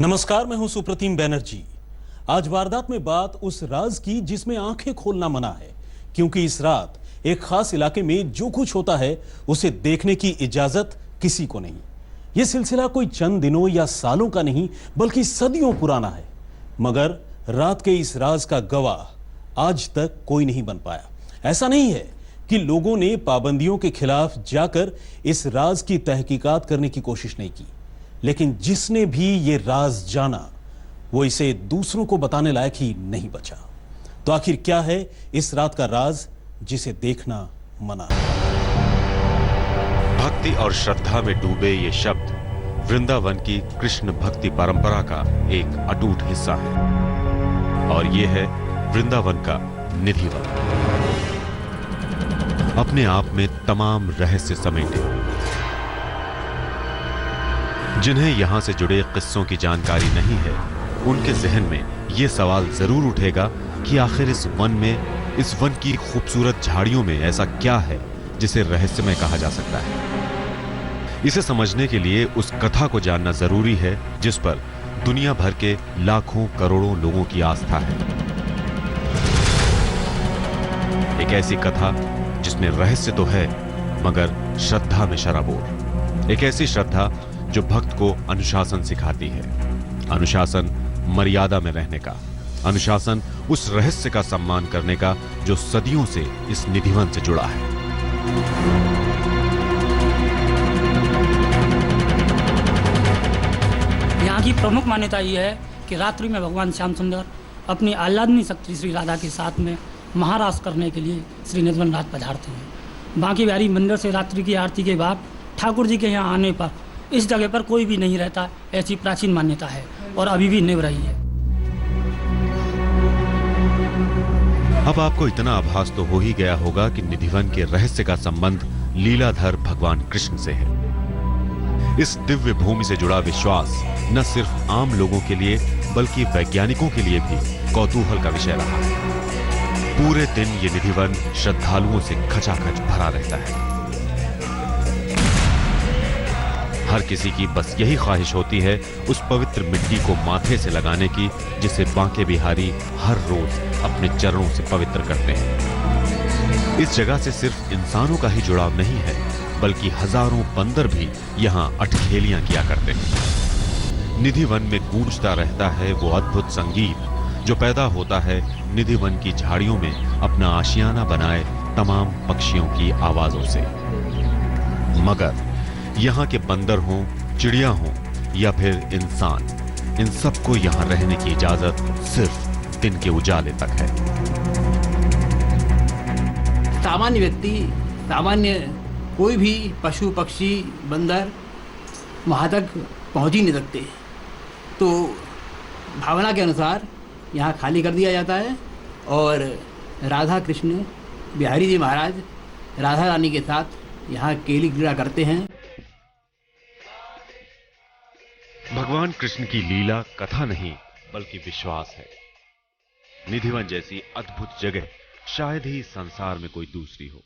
नमस्कार, मैं हूं सुप्रतिम बैनर्जी। आज वारदात में बात उस राज की जिसमें आंखें खोलना मना है, क्योंकि इस रात एक खास इलाके में जो कुछ होता है उसे देखने की इजाजत किसी को नहीं। यह सिलसिला कोई चंद दिनों या सालों का नहीं बल्कि सदियों पुराना है, मगर रात के इस राज का गवाह आज तक कोई नहीं बन पाया। ऐसा नहीं है कि लोगों ने पाबंदियों के खिलाफ जाकर इस राज की तहकीकात करने की कोशिश नहीं की, लेकिन जिसने भी ये राज जाना वो इसे दूसरों को बताने लायक ही नहीं बचा। तो आखिर क्या है इस रात का राज जिसे देखना मना है? भक्ति और श्रद्धा में डूबे ये शब्द वृंदावन की कृष्ण भक्ति परंपरा का एक अटूट हिस्सा है, और ये है वृंदावन का निधिवन। अपने आप में तमाम रहस्य समेटे, जिन्हें यहां से जुड़े किस्सों की जानकारी नहीं है, उनके जहन में यह सवाल जरूर उठेगा कि आखिर इस वन की खूबसूरत झाड़ियों में ऐसा क्या है जिसे रहस्यमय कहा जा सकता है। इसे समझने के लिए उस कथा को जानना जरूरी है जिस पर दुनिया भर के लाखों करोड़ों लोगों की आस्था है। एक ऐसी कथा जिसमें रहस्य तो है मगर श्रद्धा में शराबोर। एक ऐसी श्रद्धा जो भक्त को अनुशासन सिखाती है, अनुशासन मर्यादा में रहने का, अनुशासन उस रहस्य का सम्मान करने का जो सदियों से इस निधिवन से जुड़ा है। यहाँ की प्रमुख मान्यता यह है कि रात्रि में भगवान श्याम सुंदर अपनी आह्लादनी शक्ति श्री राधा के साथ में महारास करने के लिए श्री निधिवन रात पधारते हैं। बांके बिहारी मंदिर से रात्रि की आरती के बाद ठाकुर जी के यहाँ आने पर इस जगह पर कोई भी नहीं रहता, ऐसी प्राचीन मान्यता है और अभी भी निभ रही है। अब आपको इतना आभास तो हो ही गया होगा कि निधिवन के रहस्य का संबंध लीलाधर भगवान कृष्ण से है। इस दिव्य भूमि से जुड़ा विश्वास न सिर्फ आम लोगों के लिए बल्कि वैज्ञानिकों के लिए भी कौतूहल का विषय रहा है। पूरे दिन ये निधिवन श्रद्धालुओं से खचाखच भरा रहता है। हर किसी की बस यही ख्वाहिश होती है उस पवित्र मिट्टी को माथे से लगाने की जिसे बांके बिहारी हर रोज अपने चरणों से पवित्र करते हैं। इस जगह से सिर्फ इंसानों का ही जुड़ाव नहीं है बल्कि हजारों बंदर भी यहाँ अठखेलियां किया करते हैं। निधिवन में गूंजता रहता है वो अद्भुत संगीत जो पैदा होता है निधिवन की झाड़ियों में अपना आशियाना बनाए तमाम पक्षियों की आवाजों से। मगर यहाँ के बंदर हों, चिड़िया हों या फिर इंसान, इन सबको यहाँ रहने की इजाजत सिर्फ दिन के उजाले तक है। सामान्य व्यक्ति, सामान्य कोई भी पशु पक्षी बंदर वहाँ तक पहुँच ही नहीं सकते, तो भावना के अनुसार यहाँ खाली कर दिया जाता है और राधा कृष्ण बिहारी जी महाराज राधा रानी के साथ यहाँ केली क्रीड़ा करते हैं। भगवान कृष्ण की लीला कथा नहीं बल्कि विश्वास है। निधिवन जैसी अद्भुत जगह शायद ही संसार में कोई दूसरी हो।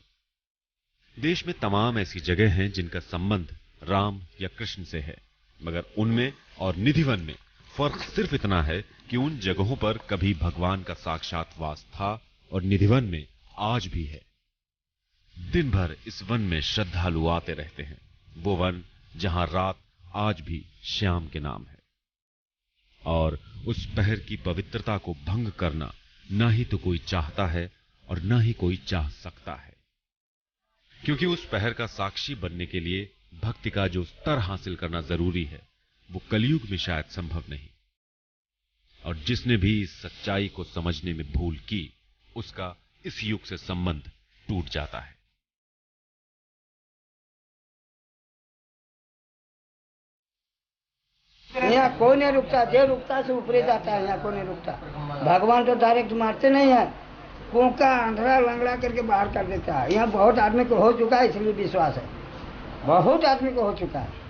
देश में तमाम ऐसी जगह हैं जिनका संबंध राम या कृष्ण से है, मगर उनमें और निधिवन में फर्क सिर्फ इतना है कि उन जगहों पर कभी भगवान का साक्षात वास था और निधिवन में आज भी है। दिन भर इस वन में श्रद्धालु आते रहते हैं, वो वन जहां रात आज भी श्याम के नाम है, और उस पहर की पवित्रता को भंग करना ना ही तो कोई चाहता है और ना ही कोई चाह सकता है, क्योंकि उस पहर का साक्षी बनने के लिए भक्ति का जो स्तर हासिल करना जरूरी है वो कलयुग में शायद संभव नहीं। और जिसने भी इस सच्चाई को समझने में भूल की उसका इस युग से संबंध टूट जाता है। यहाँ कोई नहीं रुकता, जो रुकता से ऊपरे जाता है, यहाँ कोई नहीं रुकता। भगवान तो डायरेक्ट मारते नहीं है, कूका अंधरा लंगड़ा करके बाहर कर देता है। यहाँ बहुत आदमी को हो चुका है, इसलिए विश्वास है, बहुत आदमी को हो चुका है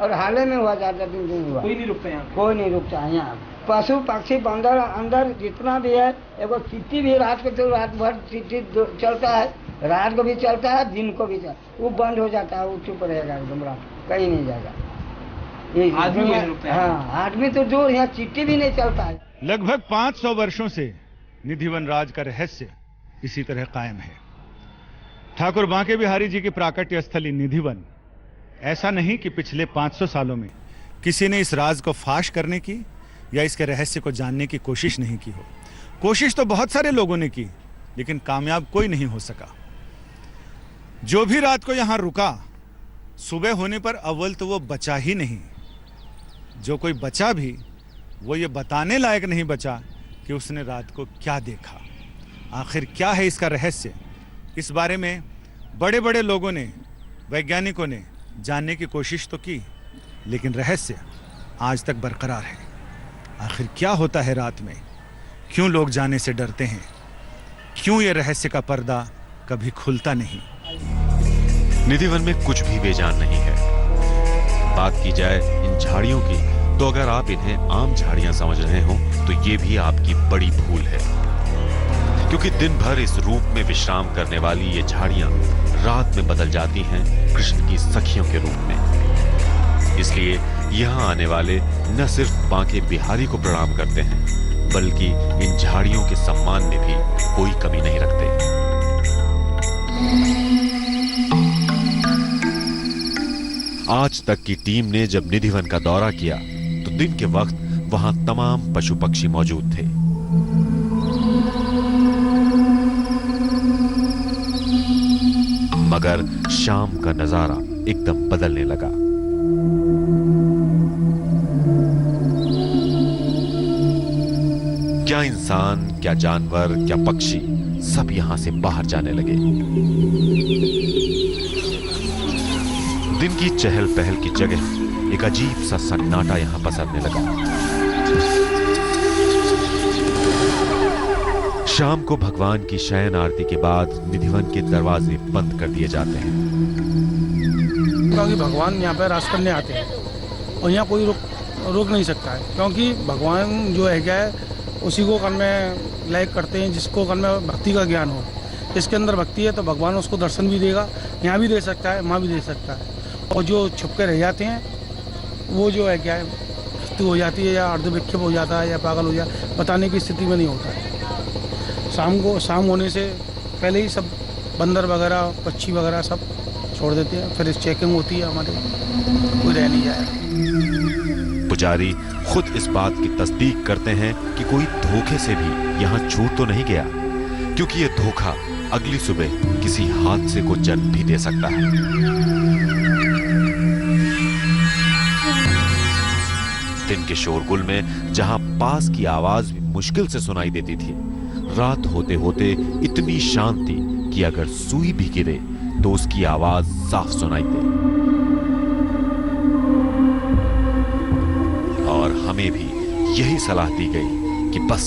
और हाल ही में हुआ, ज्यादा दिन हुआ। कोई नहीं रुकता यहाँ, कोई नहीं रुकता यहाँ। पशु पक्षी बंदर अंदर जितना भी है, एगो चिट्ठी भी रात को तो रात भर चिट्ठी चलता है, रात को भी चलता है, दिन को भी चलता है, वो बंद हो जाता है, वो चुप रहेगा एकदम, रात कहीं नहीं जाएगा। ये आदमी दुनिया- को रुकता है। हाँ, आदमी तो दूर, यहाँ चिट्ठी भी नहीं चलता है। लगभग 500 वर्षों से निधिवन राज का रहस्य इसी तरह कायम है। ठाकुर बांके बिहारी जी की प्राकट्य स्थली निधिवन, ऐसा नहीं कि पिछले 500 सालों में किसी ने इस राज को फाश करने की या इसके रहस्य को जानने की कोशिश नहीं की हो। कोशिश तो बहुत सारे लोगों ने की, लेकिन कामयाब कोई नहीं हो सका। जो भी रात को यहां रुका, सुबह होने पर अव्वल तो वो बचा ही नहीं, जो कोई बचा भी वो ये बताने लायक नहीं बचा कि उसने रात को क्या देखा। आखिर क्या है इसका रहस्य? इस बारे में बड़े बड़े लोगों ने, वैज्ञानिकों ने जानने की कोशिश तो की, लेकिन रहस्य आज तक बरकरार है। आखिर क्या होता है रात में? क्यों लोग जाने से डरते हैं? क्यों ये रहस्य का पर्दा कभी खुलता नहीं? निधिवन में कुछ भी बेजान नहीं है। बात की जाए इन झाड़ियों की, तो अगर आप इन्हें आम झाड़ियां समझ रहे हो तो ये भी आपकी बड़ी भूल है, क्योंकि दिन भर इस रूप में विश्राम करने वाली ये झाड़ियां रात में बदल जाती हैं कृष्ण की सखियों के रूप में। इसलिए यहाँ आने वाले न सिर्फ बांके बिहारी को प्रणाम करते हैं, बल्कि इन झाड़ियों के सम्मान में भी कोई कमी नहीं रखते। आज तक की टीम ने जब निधिवन का दौरा किया तो दिन के वक्त वहां तमाम पशु पक्षी मौजूद थे। मगर शाम का नजारा एकदम बदलने लगा। क्या इंसान, क्या जानवर, क्या पक्षी, सब यहां से बाहर जाने लगे। दिन की चहल पहल की जगह एक अजीब सा सन्नाटा यहां पसरने लगा। शाम को भगवान की शयन आरती के बाद निधिवन के दरवाजे बंद कर दिए जाते हैं, क्योंकि भगवान यहाँ पर रास करने आते हैं और यहाँ कोई रोक नहीं सकता है, क्योंकि भगवान जो है क्या है उसी को कर्म में लायक करते हैं जिसको कर्म में भक्ति का ज्ञान हो। इसके अंदर भक्ति है तो भगवान उसको दर्शन भी देगा, यहाँ भी दे सकता है, वहाँ भी दे सकता है। और जो छुप के रह जाते हैं वो जो है क्या है मृत्यु हो जाती है या अर्धविक्षेप हो जाता है या पागल हो जाता है, बताने की स्थिति में नहीं होता है। शाम होने से पहले ही सब बंदर वगैरह, पक्षी वगैरह सब छोड़ देते हैं, फिर चेकिंग होती है हमारे, कोई रह नहीं जाएगा। पुजारी खुद इस बात की तस्दीक करते हैं कि कोई धोखे से भी यहाँ छूट तो नहीं गया, क्योंकि ये धोखा अगली सुबह किसी हादसे को जन्म भी दे सकता है। दिन के शोरगुल में जहां पास की आवाज भी मुश्किल से सुनाई देती थी, रात होते होते इतनी शांति कि अगर सुई भी गिरे तो उसकी आवाज साफ सुनाई दे। और हमें भी यही सलाह दी गई कि बस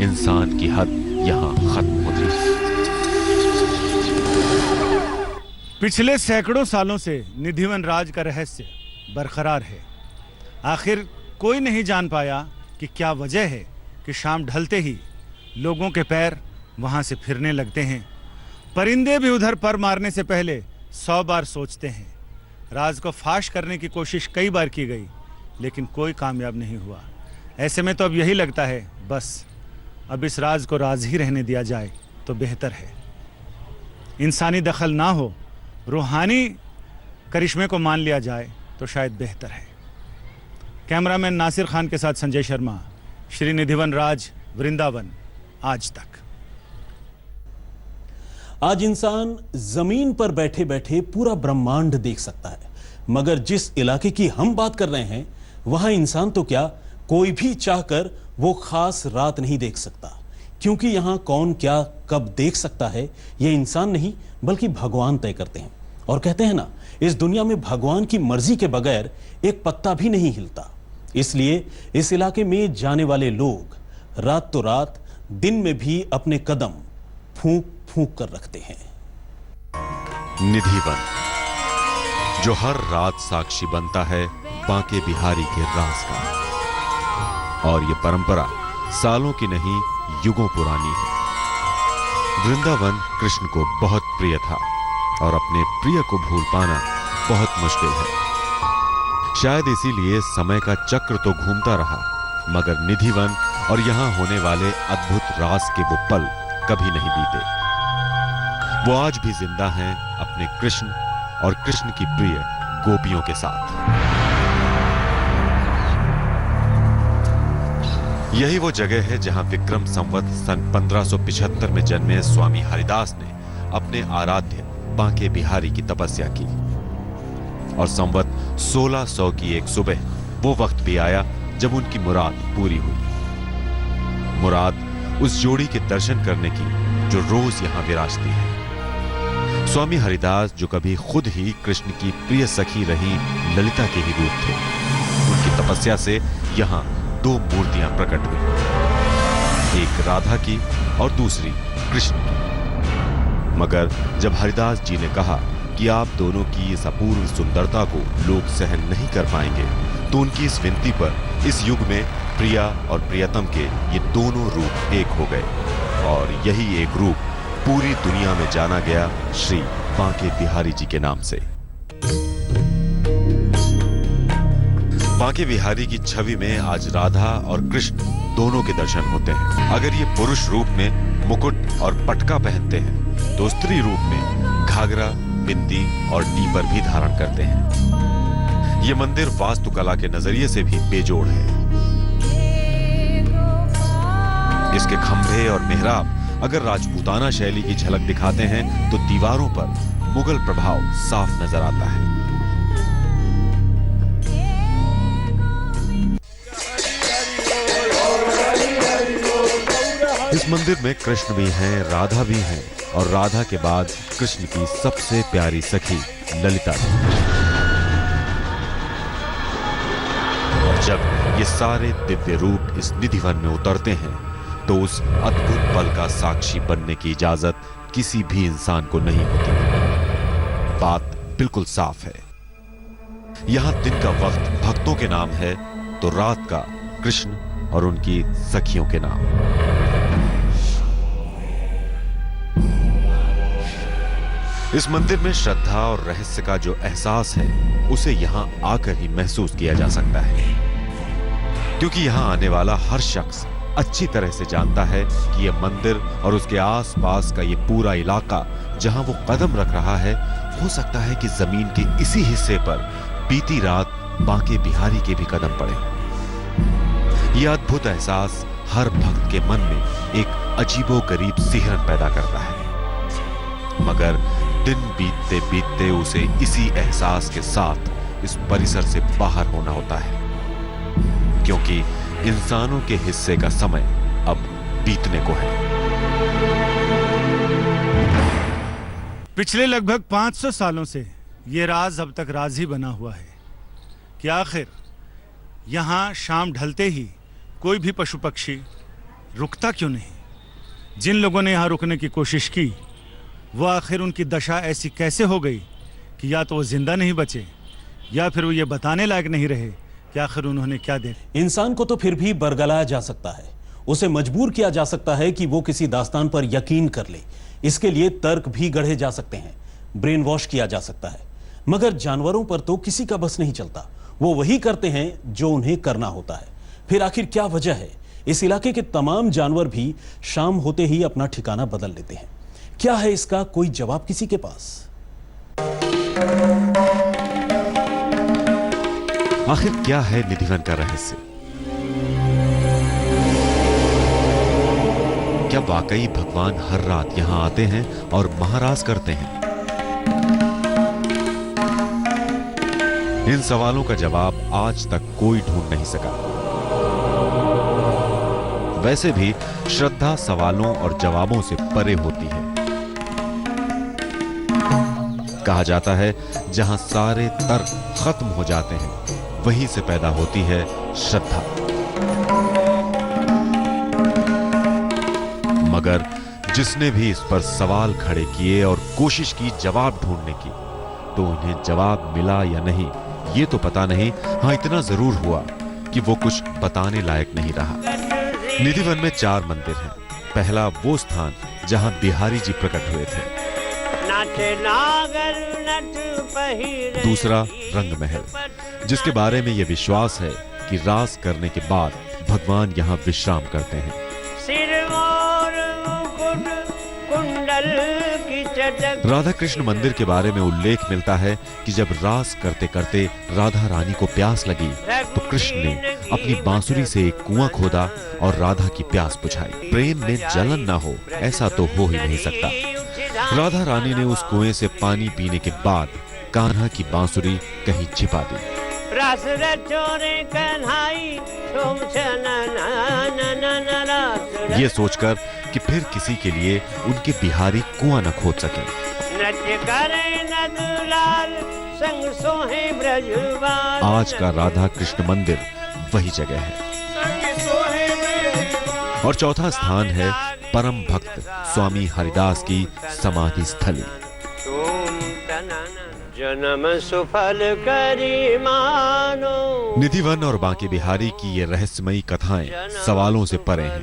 इंसान की हद यहां खत्म होती है। पिछले सैकड़ों सालों से निधिवन राज का रहस्य बरकरार है। आखिर कोई नहीं जान पाया कि क्या वजह है कि शाम ढलते ही लोगों के पैर वहां से फिरने लगते हैं। परिंदे भी उधर पर मारने से पहले 100 बार सोचते हैं। राज को फाश करने की कोशिश कई बार की गई, लेकिन कोई कामयाब नहीं हुआ। ऐसे में तो अब यही लगता है बस अब इस राज को राज ही रहने दिया जाए तो बेहतर है। इंसानी दखल ना हो, रूहानी करिश्मे को मान लिया जाए तो शायद बेहतर है। कैमरामैन नासिर खान के साथ संजय शर्मा, श्री निधिवन राज, वृंदावन, आज तक। आज इंसान जमीन पर बैठे बैठे पूरा ब्रह्मांड देख सकता है, मगर जिस इलाके की हम बात कर रहे हैं वहां इंसान तो क्या कोई भी चाहकर वो खास रात नहीं देख सकता, क्योंकि यहां कौन क्या कब देख सकता है यह इंसान नहीं बल्कि भगवान तय करते हैं। और कहते हैं ना, इस दुनिया में भगवान की मर्जी के बगैर एक पत्ता भी नहीं हिलता। इसलिए इस इलाके में जाने वाले लोग रात तो रात, दिन में भी अपने कदम फूंक फूंक कर रखते हैं। निधिवन, जो हर रात साक्षी बनता है बांके बिहारी के राज का, और ये परंपरा सालों की नहीं युगों पुरानी है। वृंदावन कृष्ण को बहुत प्रिय था और अपने प्रिय को भूल पाना बहुत मुश्किल है। शायद इसीलिए समय का चक्र तो घूमता रहा, मगर निधिवन और यहां होने वाले अद्भुत रास के वो पल कभी नहीं बीते। वो आज भी जिंदा हैं अपने कृष्ण और कृष्ण की प्रिय गोपियों के साथ। यही वो जगह है जहां विक्रम संवत सन 1575 में जन्मे स्वामी हरिदास ने अपने आराध्य बांके बिहारी की तपस्या की। और संवत 1600 की एक सुबह वो वक्त भी आया जब उनकी मुराद पूरी हुई। मुराद उस जोड़ी के दर्शन करने की जो रोज यहां विराजती है। स्वामी हरिदास, जो कभी खुद ही कृष्ण की प्रिय सखी रही ललिता के ही रूप थे, उनकी तपस्या से यहां 2 मूर्तियां प्रकट हुई, एक राधा की और दूसरी कृष्ण की। मगर जब हरिदास जी ने कहा कि आप दोनों की इस अपूर्व सुंदरता को लोग सहन नहीं कर पाएंगे, तो उनकी इस विनती पर इस युग में प्रिया और प्रियतम के ये दोनों रूप एक हो गए, और यही एक रूप पूरी दुनिया में जाना गया श्री बांके बिहारी जी के नाम से। बांके बिहारी की छवि में आज राधा और कृष्ण दोनों के दर्शन होते हैं। अगर ये पुरुष रूप में मुकुट और पटका पहनते हैं, तो स्त्री रूप में घाघरा, बिंदी और टीपर भी धारण करते हैं। ये मंदिर वास्तुकला के नजरिए से भी बेजोड़ है। इसके खंभे और मेहराब अगर राजपूताना शैली की झलक दिखाते हैं, तो दीवारों पर मुगल प्रभाव साफ नजर आता है। इस मंदिर में कृष्ण भी हैं, राधा भी हैं, और राधा के बाद कृष्ण की सबसे प्यारी सखी ललिता भी। और जब ये सारे दिव्य रूप इस निधिवन में उतरते हैं, तो उस अद्भुत पल का साक्षी बनने की इजाजत किसी भी इंसान को नहीं होती। बात बिल्कुल साफ है। यहां दिन का वक्त भक्तों के नाम है, तो रात का कृष्ण और उनकी सखियों के नाम। इस मंदिर में श्रद्धा और रहस्य का जो एहसास है, उसे यहां आकर ही महसूस किया जा सकता है, क्योंकि यहां आने वाला हर शख्स अच्छी तरह से जानता है कि यह मंदिर और उसके आसपास का ये पूरा इलाका जहां वो कदम रख रहा है, हो सकता है कि जमीन के इसी हिस्से पर बीती रात बांके बिहारी के भी कदम पड़े। यह अद्भुत एहसास हर भक्त के मन में एक अजीबोगरीब सिहरन पैदा करता है, मगर दिन बीतते बीतते उसे इसी एहसास के साथ इस परिसर से बाहर होना होता है, क्योंकि इंसानों के हिस्से का समय अब बीतने को है। पिछले लगभग 500 सालों से ये राज अब तक राज ही बना हुआ है कि आखिर यहाँ शाम ढलते ही कोई भी पशु पक्षी रुकता क्यों नहीं। जिन लोगों ने यहाँ रुकने की कोशिश की, वो आखिर उनकी दशा ऐसी कैसे हो गई कि या तो वो जिंदा नहीं बचे, या फिर वो ये बताने लायक नहीं रहे कि आखिर उन्होंने क्या देखा। इंसान को तो फिर भी बरगलाया जा सकता है, उसे मजबूर किया जा सकता है कि वो किसी दास्तान पर यकीन कर ले। इसके लिए तर्क भी गढ़े जा सकते हैं, ब्रेन वॉश किया जा सकता है, मगर जानवरों पर तो किसी का बस नहीं चलता। वो वही करते हैं जो उन्हें करना होता है। फिर आखिर क्या वजह है इस इलाके के तमाम जानवर भी शाम होते ही अपना ठिकाना बदल लेते हैं? क्या है इसका कोई जवाब किसी के पास? आखिर क्या है निधिवन का रहस्य? क्या वाकई भगवान हर रात यहां आते हैं और महाराज करते हैं? इन सवालों का जवाब आज तक कोई ढूंढ नहीं सका। वैसे भी श्रद्धा सवालों और जवाबों से परे होती है। कहा जाता है जहां सारे तर्क खत्म हो जाते हैं, वहीं से पैदा होती है श्रद्धा। मगर जिसने भी इस पर सवाल खड़े किए और कोशिश की जवाब ढूंढने की, तो उन्हें जवाब मिला या नहीं ये तो पता नहीं। हाँ, इतना जरूर हुआ कि वो कुछ बताने लायक नहीं रहा। निधिवन में 4 मंदिर हैं। पहला वो स्थान जहां बिहारी जी प्रकट हुए थे, दूसरा रंग महल, जिसके बारे में यह विश्वास है कि रास करने के बाद भगवान यहाँ विश्राम करते हैं। राधा कृष्ण मंदिर के बारे में उल्लेख मिलता है कि जब रास करते करते राधा रानी को प्यास लगी तो कृष्ण ने अपनी बांसुरी से एक कुआं खोदा और राधा की प्यास बुझाई। प्रेम में जलन न हो ऐसा तो हो ही नहीं सकता। राधा रानी ने उस कुएं से पानी पीने के बाद कान्हा की बांसुरी कहीं छिपा दी। ये सोचकर कि फिर किसी के लिए उनके बिहारी कुआं न खोद सके। आज का राधा कृष्ण मंदिर वही जगह है। और चौथा स्थान है परम भक्त स्वामी हरिदास की समाधि स्थली। जन्म सुफल करी मानो। निधिवन और बांके बिहारी की ये रहस्यमयी कथाएं सवालों से परे हैं,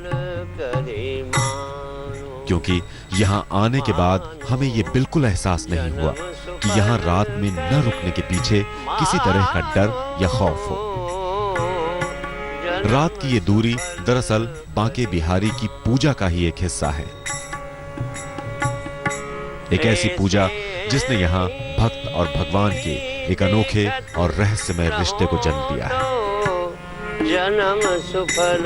क्योंकि यहाँ आने के बाद हमें ये बिल्कुल एहसास नहीं हुआ कि यहाँ रात में न रुकने के पीछे किसी तरह का डर या खौफ हो। रात की ये दूरी दरअसल बांके बिहारी की पूजा का ही एक हिस्सा है। एक ऐसी पूजा जिसने यहाँ भक्त और भगवान के एक अनोखे और रहस्यमय रिश्ते को जन्म दिया है। जन्म सुफल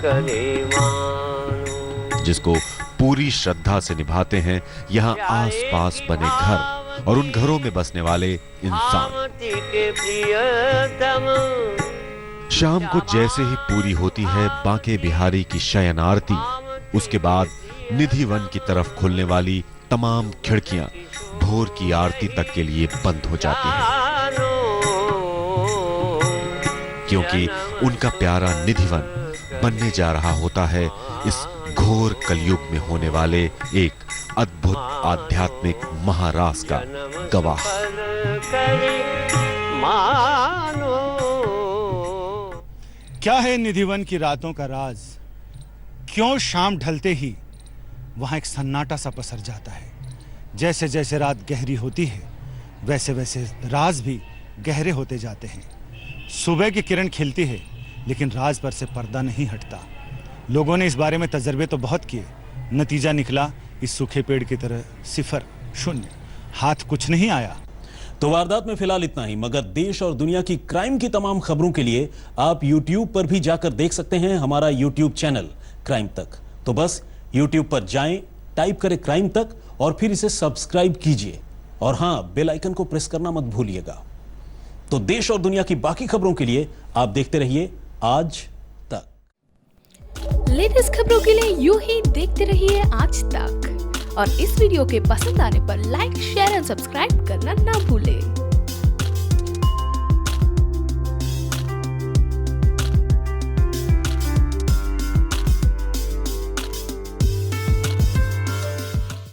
करे मानो। जिसको पूरी श्रद्धा से निभाते हैं यहाँ आस-पास बने घर और उन घरों में बसने वाले इंसान। शाम को जैसे ही पूरी होती है बांके बिहारी की शयन आरती, उसके बाद निधिवन की तरफ खुलने वाली तमाम खिड़कियां भोर की आरती तक के लिए बंद हो जाती हैं, क्योंकि उनका प्यारा निधिवन बनने जा रहा होता है इस घोर कलयुग में होने वाले एक अद्भुत आध्यात्मिक महारास का गवाह। क्या है निधिवन की रातों का राज? क्यों शाम ढलते ही वहां एक सन्नाटा सा पसर जाता है? जैसे जैसे रात गहरी होती है वैसे वैसे राज भी गहरे होते जाते हैं। सुबह की किरण खिलती है लेकिन राज पर से पर्दा नहीं हटता। लोगों ने इस बारे में तजर्बे तो बहुत किए, नतीजा निकला इस सूखे पेड़ की तरह सिफर, शून्य, हाथ कुछ नहीं आया। तो वारदात में फिलहाल इतना ही, मगर देश और दुनिया की क्राइम की तमाम खबरों के लिए आप YouTube पर भी जाकर देख सकते हैं हमारा YouTube चैनल क्राइम तक। तो बस YouTube पर जाएं, टाइप करें क्राइम तक और फिर इसे सब्सक्राइब कीजिए। और हां, बेल आइकन को प्रेस करना मत भूलिएगा। तो देश और दुनिया की बाकी खबरों के लिए आप देखते रहिए आज तक। लेटेस्ट खबरों के लिए यूं ही देखते रहिए आज तक। और इस वीडियो के पसंद आने पर लाइक, शेयर एंड सब्सक्राइब करना ना भूलें।